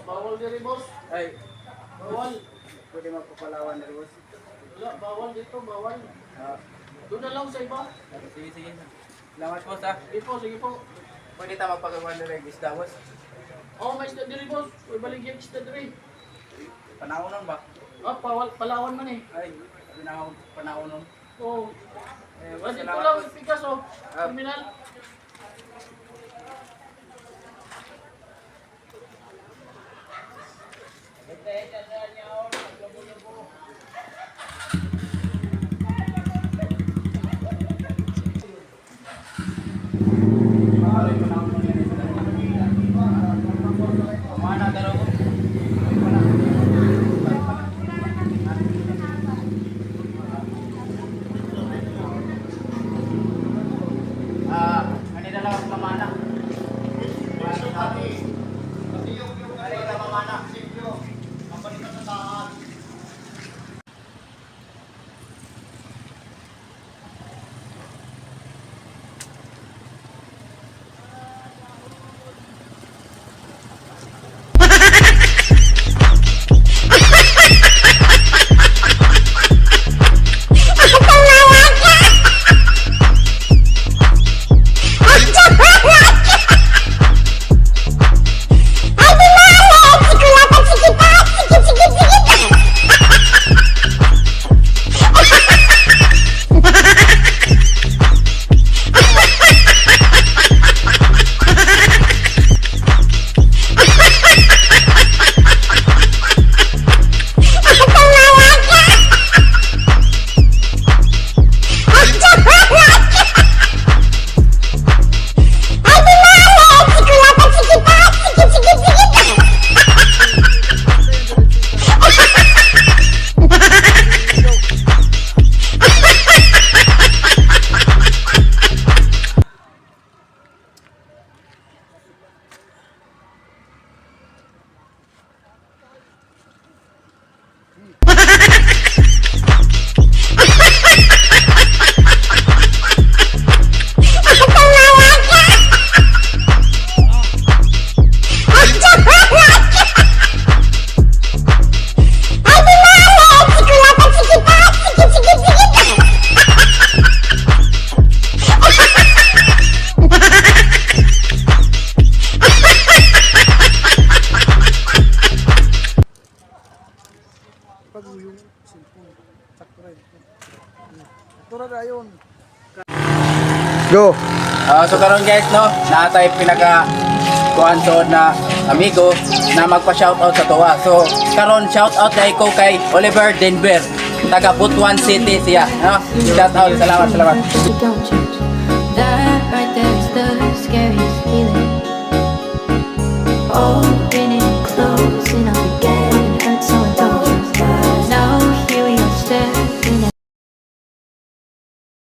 bawal diri boss. Ay, Bawal. pwede magpapalawan na boss. Wala, bawal dito, bawal. Ah, Doon na lang sa iba. sige, sige. Salamat boss ha. Sige po, sige po. Pwede tayo magpagawa na rin isda boss. Oh, may isda diri boss. Uy, baligyan isda diri. Panahon nun ba? Ah, palawan man eh. Ay, panahon nun. Oh. Eh, Wala dito salamat lang boss. sa Picasso. Terminal. Mana daro ko? Ano na lang ang pamana? Ano na pamana? Pag yung cellphone. Sakto rin. Sakto rin ayon. Go. So karon guys no, natay pinaka kuan suod na amigo na magpa-shoutout sa tuwa. So karon shoutout dai ko kay Oliver Denver, taga Butuan City siya, no? Shoutout, salamat. Ikaw,